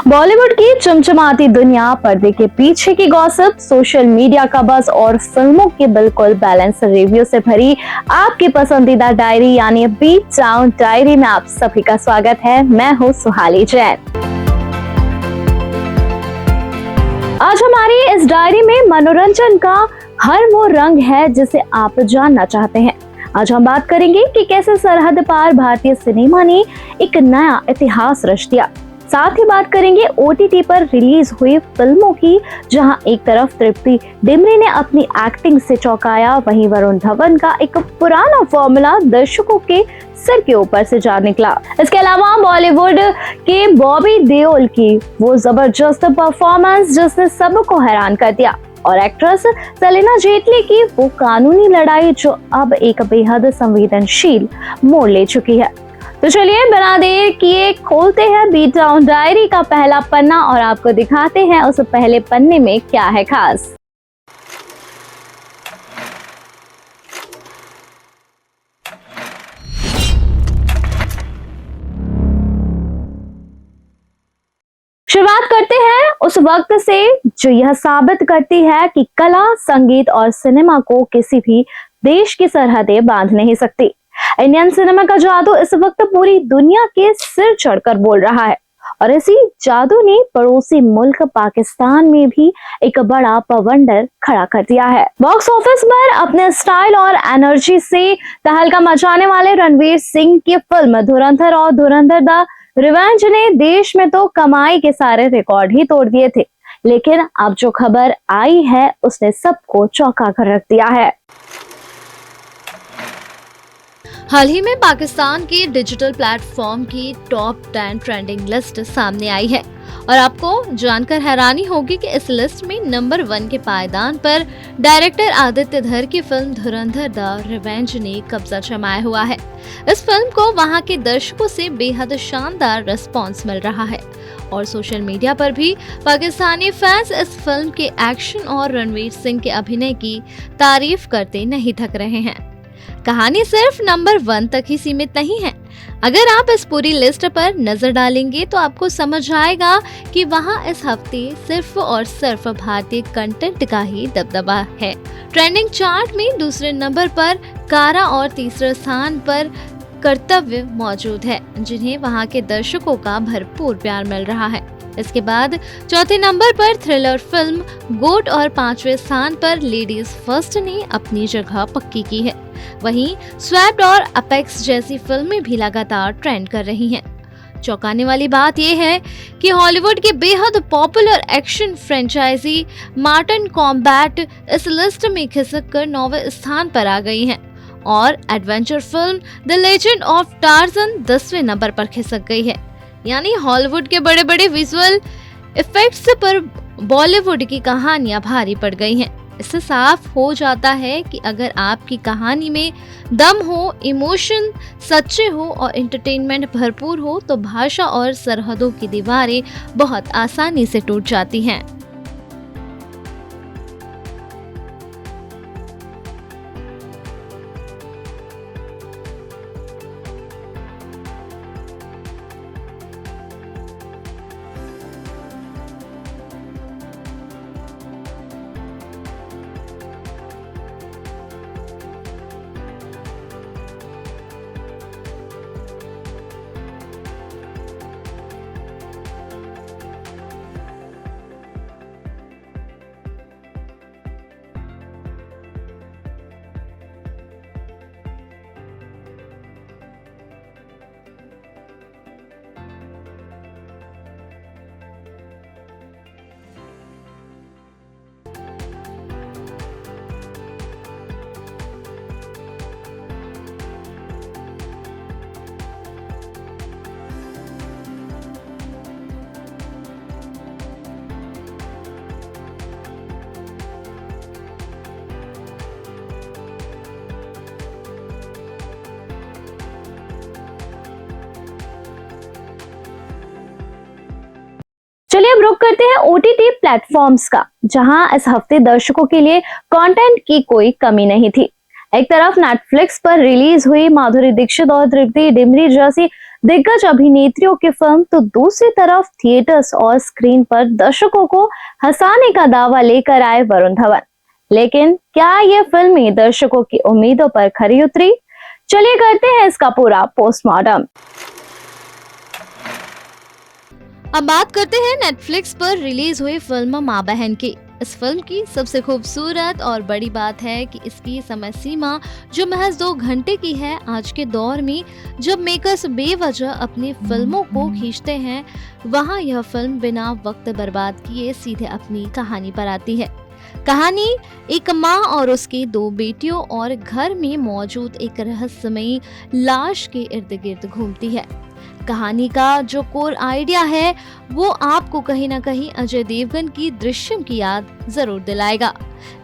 बॉलीवुड की चमचमाती दुनिया, पर्दे के पीछे की गॉसिप, सोशल मीडिया का बज़ और फिल्मों के बिल्कुल बैलेंस रिव्यू से भरी आपकी पसंदीदा डायरी यानी बीट टाउन डायरी में आप सभी का स्वागत है। मैं हूँ सुहाली जैन। आज हमारी इस डायरी में मनोरंजन का हर वो रंग है जिसे आप जानना चाहते हैं। आज हम बात करेंगे कि कैसे सरहद पार भारतीय सिनेमा ने एक नया इतिहास रच दिया। साथ ही बात करेंगे ओटीटी पर रिलीज हुई फिल्मों की, जहां एक तरफ तृप्ति डिमरी ने अपनी एक्टिंग से चौंकाया, वहीं वरुण धवन का एक पुराना फॉर्मूला दर्शकों के सिर के ऊपर से जा निकला। इसके अलावा बॉलीवुड के बॉबी देओल की वो जबरदस्त परफॉर्मेंस जिसने सबको हैरान कर दिया, और एक्ट्रेस सेलिना जेटली की वो कानूनी लड़ाई जो अब एक बेहद संवेदनशील मोड़ ले चुकी है। तो चलिए बिना देर किए खोलते हैं बीट टाउन डायरी का पहला पन्ना और आपको दिखाते हैं उस पहले पन्ने में क्या है खास। शुरुआत करते हैं उस वक्त से जो यह साबित करती है कि कला, संगीत और सिनेमा को किसी भी देश की सरहदें बांध नहीं सकती। इंडियन सिनेमा का जादू इस वक्त पूरी दुनिया के सिर चढ़कर बोल रहा है, और इसी जादू ने पड़ोसी मुल्क पाकिस्तान में भी एक बड़ा पवंडर खड़ा कर दिया है। बॉक्स ऑफिस पर अपने स्टाइल और एनर्जी से तहलका मचाने वाले रणवीर सिंह की फिल्म धुरंधर और धुरंधर द रिवेंज ने देश में तो कमाई के सारे रिकॉर्ड ही तोड़ दिए थे, लेकिन अब जो खबर आई है उसने सबको चौंका कर रख दिया है। हाल ही में पाकिस्तान की डिजिटल प्लेटफॉर्म की टॉप 10 ट्रेंडिंग लिस्ट सामने आई है, और आपको जानकर हैरानी होगी कि इस लिस्ट में नंबर 1 के पायदान पर डायरेक्टर आदित्य धर की फिल्म धुरंधर द रिवेंज ने कब्जा जमाया हुआ है। इस फिल्म को वहां के दर्शकों से बेहद शानदार रिस्पॉन्स मिल रहा है, और सोशल मीडिया पर भी पाकिस्तानी फैंस इस फिल्म के एक्शन और रणवीर सिंह के अभिनय की तारीफ करते नहीं थक रहे हैं। कहानी सिर्फ नंबर 1 तक ही सीमित नहीं है। अगर आप इस पूरी लिस्ट पर नजर डालेंगे तो आपको समझ आएगा कि वहां इस हफ्ते सिर्फ और सिर्फ भारतीय कंटेंट का ही दबदबा है। ट्रेंडिंग चार्ट में दूसरे नंबर पर कारा और तीसरे स्थान पर कर्तव्य मौजूद है, जिन्हें वहां के दर्शकों का भरपूर प्यार मिल रहा है। इसके बाद चौथे नंबर पर थ्रिलर फिल्म गोट और 5वें स्थान पर लेडीज फर्स्ट ने अपनी जगह पक्की की है। वहीं स्वैप्ड और अपेक्स जैसी फिल्में भी लगातार ट्रेंड कर रही हैं। चौंकाने वाली बात यह है कि हॉलीवुड के बेहद popular action franchise Mortal Kombat इस लिस्ट में खिसक कर 9वें स्थान पर आ गई हैं, और adventure film the legend of Tarzan 10वें नंबर पर खिसक गई है। यानी हॉलीवुड के बड़े बड़े विजुअल इफेक्ट्स पर बॉलीवुड की कहानियां भारी पड़ गई हैं। इससे साफ हो जाता है कि अगर आपकी कहानी में दम हो, इमोशन सच्चे हो और एंटरटेनमेंट भरपूर हो तो भाषा और सरहदों की दीवारें बहुत आसानी से टूट जाती हैं। चलिए अब रुक करते हैं ओटीटी प्लेटफॉर्म्स का, जहां इस हफ्ते दर्शकों के लिए कंटेंट की कोई कमी नहीं थी। एक तरफ नेटफ्लिक्स पर रिलीज हुई माधुरी दीक्षित और तृप्ति डिमरी जैसी दिग्गज अभिनेत्रियों की फिल्म, तो दूसरी तरफ थिएटर्स और स्क्रीन पर दर्शकों को हंसाने का दावा लेकर आए वरुण धवन। लेकिन क्या ये फिल्मी दर्शकों की उम्मीदों पर खरी उतरी? चलिए करते हैं इसका पूरा पोस्टमार्टम। अब बात करते हैं नेटफ्लिक्स पर रिलीज हुई फिल्म माँ बहन की। इस फिल्म की सबसे खूबसूरत और बड़ी बात है कि इसकी समय सीमा जो महज 2 घंटे की है, आज के दौर में जब मेकर्स बेवजह अपनी फिल्मों को खींचते हैं, वहाँ यह फिल्म बिना वक्त बर्बाद किए सीधे अपनी कहानी पर आती है। कहानी एक माँ और उसकी 2 बेटियों और घर में मौजूद एक रहस्यमयी लाश के इर्द गिर्द घूमती है। कहानी का जो कोर आइडिया है वो आपको कहीं ना कहीं अजय देवगन की दृश्यम की याद जरूर दिलाएगा,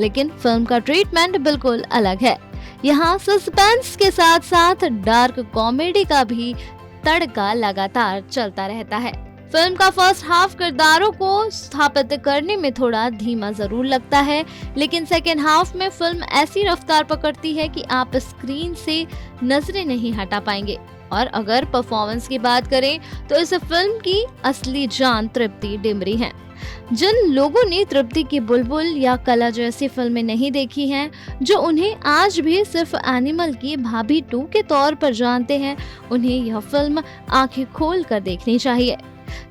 लेकिन फिल्म का ट्रीटमेंट बिल्कुल अलग है। यहाँ सस्पेंस के साथ साथ डार्क कॉमेडी का भी तड़का लगातार चलता रहता है। फिल्म का फर्स्ट हाफ किरदारों को स्थापित करने में थोड़ा धीमा जरूर लगता है, लेकिन सेकेंड हाफ में फिल्म ऐसी रफ्तार पकड़ती है कि आप स्क्रीन से नजरें नहीं हटा पाएंगे। और अगर परफॉर्मेंस की बात करें तो इस फिल्म की असली जान तृप्ति डिमरी है। जिन लोगों ने तृप्ति की बुलबुल या कला जैसी फिल्में नहीं देखी हैं, जो उन्हें आज भी सिर्फ एनिमल की भाभी 2 के तौर पर जानते हैं, उन्हें यह फिल्म आंखें खोल कर देखनी चाहिए।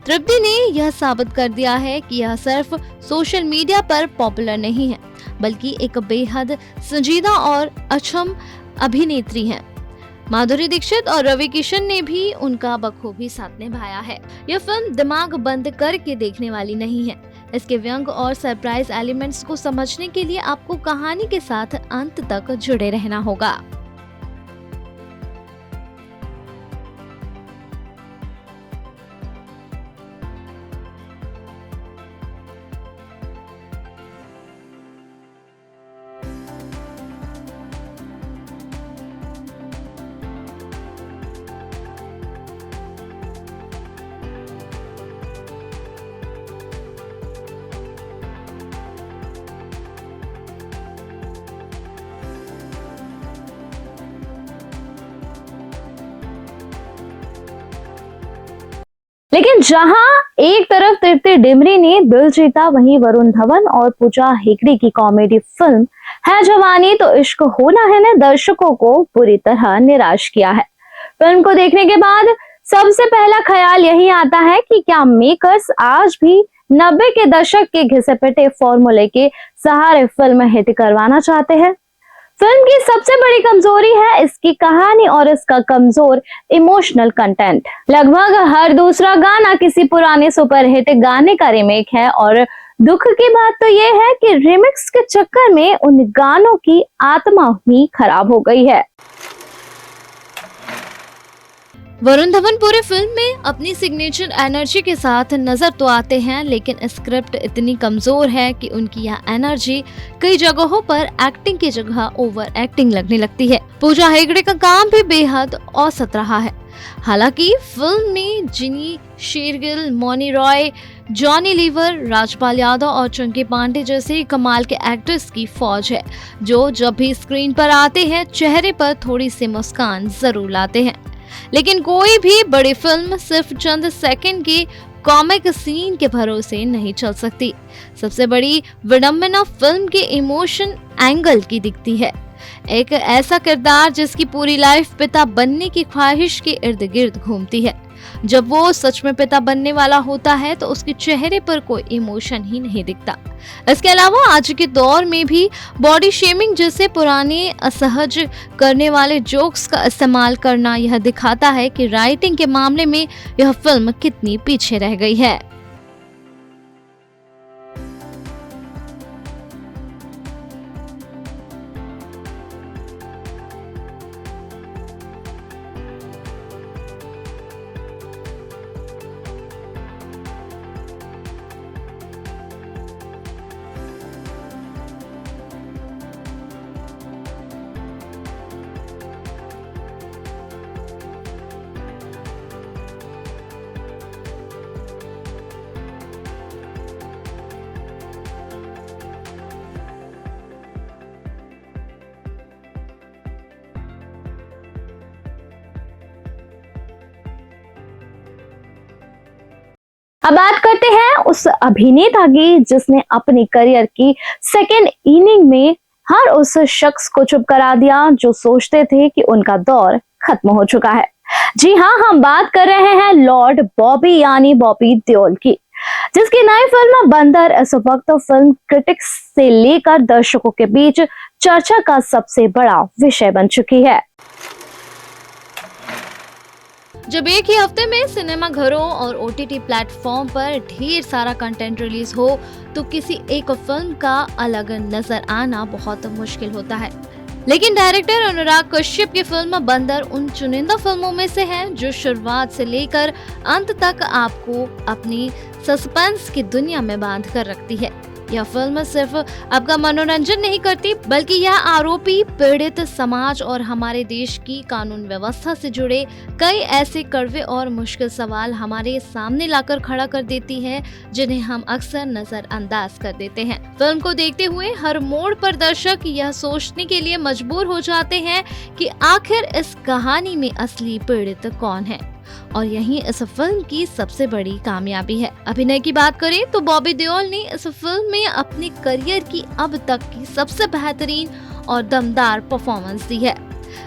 तृप्ति ने यह साबित कर दिया है कि यह सिर्फ सोशल मीडिया पर पॉपुलर नहीं है, बल्कि एक बेहद संजीदा और अक्षम अभिनेत्री है। माधुरी दीक्षित और रवि किशन ने भी उनका बखूबी साथ निभाया है। यह फिल्म दिमाग बंद करके देखने वाली नहीं है। इसके व्यंग और सरप्राइज एलिमेंट्स को समझने के लिए आपको कहानी के साथ अंत तक जुड़े रहना होगा। लेकिन जहां एक तरफ तृप्ति डिमरी ने दिल जीता, वहीं वरुण धवन और पूजा हेगड़े की कॉमेडी फिल्म है जवानी तो इश्क होना है ने दर्शकों को पूरी तरह निराश किया है। फिल्म को देखने के बाद सबसे पहला ख्याल यही आता है कि क्या मेकर्स आज भी 90 के दशक के घिसे पिटे फॉर्मूले के सहारे फिल्म हिट करवाना चाहते हैं? फिल्म की सबसे बड़ी कमजोरी है इसकी कहानी और इसका कमजोर इमोशनल कंटेंट। लगभग हर दूसरा गाना किसी पुराने सुपरहिट गाने का रीमेक है, और दुख की बात तो ये है कि रिमिक्स के चक्कर में उन गानों की आत्मा ही खराब हो गई है। वरुण धवन पूरे फिल्म में अपनी सिग्नेचर एनर्जी के साथ नजर तो आते हैं, लेकिन स्क्रिप्ट इतनी कमजोर है कि उनकी यह एनर्जी कई जगहों पर एक्टिंग की जगह ओवर एक्टिंग लगने लगती है। पूजा हेगड़े का काम भी बेहद औसत रहा है। हालांकि फिल्म में जिनी शेरगिल, मौनी रॉय, जॉनी लीवर, राजपाल यादव और चंकी पांडे जैसे कमाल के एक्टर्स की फौज है, जो जब भी स्क्रीन पर आते हैं चेहरे पर थोड़ी सी मुस्कान जरूर लाते हैं। लेकिन कोई भी बड़ी फिल्म सिर्फ चंद सेकंड के कॉमिक सीन के भरोसे नहीं चल सकती। सबसे बड़ी विडंबना फिल्म के इमोशन एंगल की दिखती है। एक ऐसा किरदार जिसकी पूरी लाइफ पिता बनने की ख्वाहिश के इर्द गिर्द घूमती है। जब वो सच में पिता बनने वाला होता है तो उसके चेहरे पर कोई इमोशन ही नहीं दिखता। इसके अलावा आज के दौर में भी बॉडी शेमिंग जैसे पुराने असहज करने वाले जोक्स का इस्तेमाल करना यह दिखाता है कि राइटिंग के मामले में यह फिल्म कितनी पीछे रह गई है। अब बात करते हैं उस अभिनेता की जिसने अपने करियर की सेकेंड इनिंग में हर उस शख्स को चुप करा दिया जो सोचते थे कि उनका दौर खत्म हो चुका है। जी हाँ, हम बात कर रहे हैं लॉर्ड बॉबी यानी बॉबी देओल की, जिसकी नई फिल्म बंदर इस वक्त फिल्म क्रिटिक्स से लेकर दर्शकों के बीच चर्चा का सबसे बड़ा विषय बन चुकी है। जब एक ही हफ्ते में सिनेमा घरों और ओटीटी प्लेटफॉर्म पर ढेर सारा कंटेंट रिलीज हो तो किसी एक फिल्म का अलग नजर आना बहुत मुश्किल होता है। लेकिन डायरेक्टर अनुराग कश्यप की फिल्म बंदर उन चुनिंदा फिल्मों में से है जो शुरुआत से लेकर अंत तक आपको अपनी सस्पेंस की दुनिया में बांध कर रखती है। यह फिल्म सिर्फ आपका मनोरंजन नहीं करती बल्कि यह आरोपी, पीड़ित समाज और हमारे देश की कानून व्यवस्था से जुड़े कई ऐसे कड़वे और मुश्किल सवाल हमारे सामने लाकर खड़ा कर देती है जिन्हें हम अक्सर नजरअंदाज कर देते हैं। फिल्म को देखते हुए हर मोड़ पर दर्शक यह सोचने के लिए मजबूर हो जाते हैं कि आखिर इस कहानी में असली पीड़ित कौन है, और यही इस फिल्म की सबसे बड़ी कामयाबी है। अभिनय की बात करें तो बॉबी देओल ने इस फिल्म में अपने करियर की अब तक की सबसे बेहतरीन और दमदार परफॉर्मेंस दी है।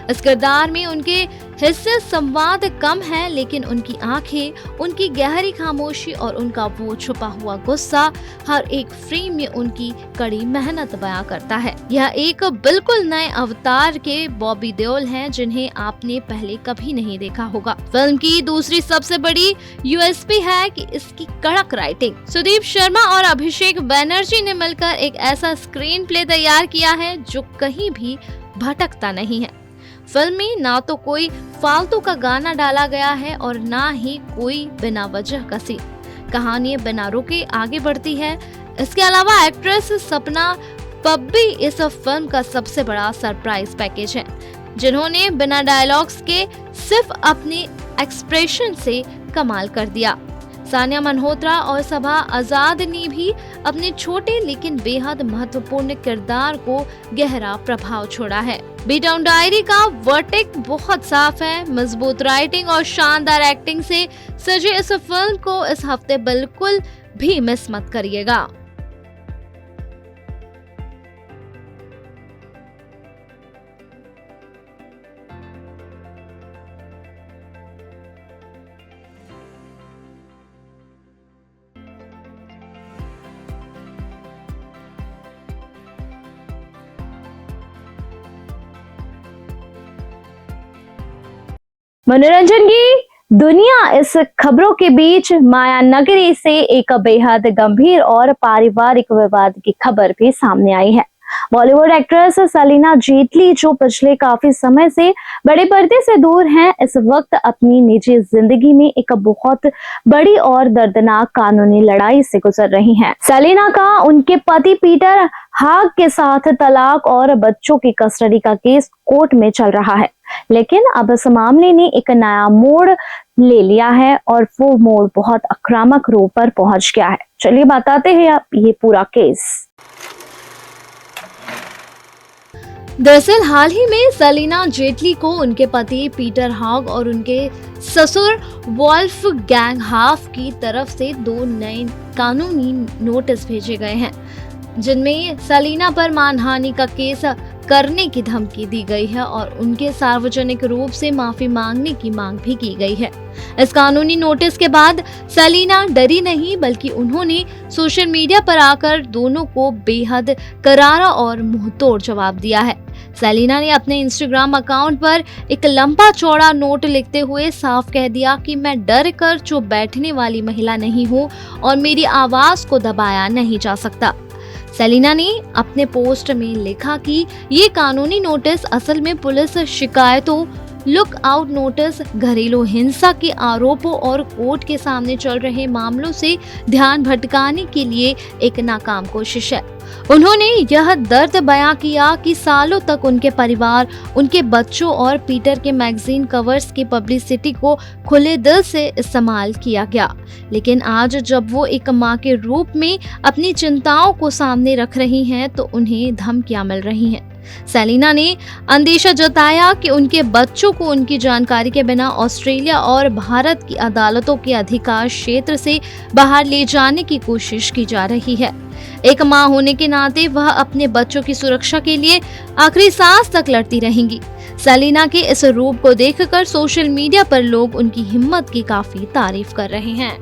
इस किरदार में उनके हिस्से संवाद कम है लेकिन उनकी आंखें, उनकी गहरी खामोशी और उनका वो छुपा हुआ गुस्सा हर एक फ्रेम में उनकी कड़ी मेहनत बयां करता है। यह एक बिल्कुल नए अवतार के बॉबी देओल हैं जिन्हें आपने पहले कभी नहीं देखा होगा। फिल्म की दूसरी सबसे बड़ी यूएसपी है कि इसकी कड़क राइटिंग। सुदीप शर्मा और अभिषेक बैनर्जी ने मिलकर एक ऐसा स्क्रीन प्ले तैयार किया है जो कहीं भी भटकता नहीं है। फिल्म में ना तो कोई फालतू का गाना डाला गया है और ना ही कोई बिना वजह का सीन। कहानी बिना रुके आगे बढ़ती है। इसके अलावा एक्ट्रेस सपना पब्बी इस फिल्म का सबसे बड़ा सरप्राइज पैकेज है, जिन्होंने बिना डायलॉग्स के सिर्फ अपने एक्सप्रेशन से कमाल कर दिया। सानिया मल्होत्रा और सबा आजाद ने भी अपने छोटे लेकिन बेहद महत्वपूर्ण किरदार को गहरा प्रभाव छोड़ा है। बी टाउन डायरी का वर्टिक बहुत साफ है। मजबूत राइटिंग और शानदार एक्टिंग से सजे इस फिल्म को इस हफ्ते बिल्कुल भी मिस मत करिएगा। मनोरंजन की दुनिया इस खबरों के बीच माया नगरी से एक बेहद गंभीर और पारिवारिक विवाद की खबर भी सामने आई है। बॉलीवुड एक्ट्रेस सलीना जेटली, जो पिछले काफी समय से बड़े पर्दे से दूर हैं, इस वक्त अपनी निजी जिंदगी में एक बहुत बड़ी और दर्दनाक कानूनी लड़ाई से गुजर रही हैं। सलीना का उनके पति पीटर हाग के साथ तलाक और बच्चों की कस्टडी का केस कोर्ट में चल रहा है, लेकिन अब इस मामले ने एक नया मोड़ ले लिया है और वो मोड़ बहुत आक्रामक रूप पर पहुंच गया है। चलिए बताते हैं आप ये पूरा केस। दरअसल हाल ही में सलीना जेटली को उनके पति पीटर हाग और उनके ससुर वॉल्फ गैंग हाफ की तरफ से 2 नए कानूनी नोटिस भेजे गए हैं, जिनमें सलीना पर मानहानि का केस करने की धमकी दी गई है और उनके सार्वजनिक रूप से माफी मांगने की मांग भी की गई है। इस कानूनी नोटिस के बाद सलीना डरी नहीं बल्कि उन्होंने सोशल मीडिया पर आकर दोनों को बेहद करारा और मुंहतोड़ जवाब दिया है। सलीना ने अपने इंस्टाग्राम अकाउंट पर एक लंबा चौड़ा नोट लिखते हुए साफ कह दिया कि मैं डर कर चुप बैठने वाली महिला नहीं हूँ और मेरी आवाज को दबाया नहीं जा सकता। सलीना ने अपने पोस्ट में लिखा कि ये कानूनी नोटिस असल में पुलिस शिकायतों, लुक आउट नोटिस, घरेलू हिंसा के आरोपों और कोर्ट के सामने चल रहे मामलों से ध्यान भटकाने के लिए एक नाकाम कोशिश है। उन्होंने यह दर्द बयां किया कि सालों तक उनके परिवार, उनके बच्चों और पीटर के मैगजीन कवर्स की पब्लिसिटी को खुले दिल से इस्तेमाल किया गया, लेकिन आज जब वो एक मां के रूप में अपनी चिंताओं को सामने रख रही हैं तो उन्हें धमकियां मिल रही हैं। सेलिना ने अंदेशा जताया कि उनके बच्चों को उनकी जानकारी के बिना ऑस्ट्रेलिया और भारत की अदालतों के अधिकार क्षेत्र से बाहर ले जाने की कोशिश की जा रही है। एक मां होने के नाते वह अपने बच्चों की सुरक्षा के लिए आखिरी सांस तक लड़ती रहेंगी। सेलिना के इस रूप को देखकर सोशल मीडिया पर लोग उनकी हिम्मत की काफी तारीफ कर रहे हैं।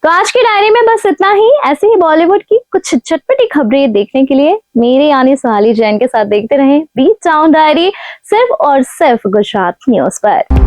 तो आज की डायरी में बस इतना ही। ऐसे ही बॉलीवुड की कुछ चटपटी खबरें देखने के लिए मेरे यानी सोनाली जैन के साथ देखते रहें बीट टाउन डायरी, सिर्फ और सिर्फ गुजरात न्यूज पर।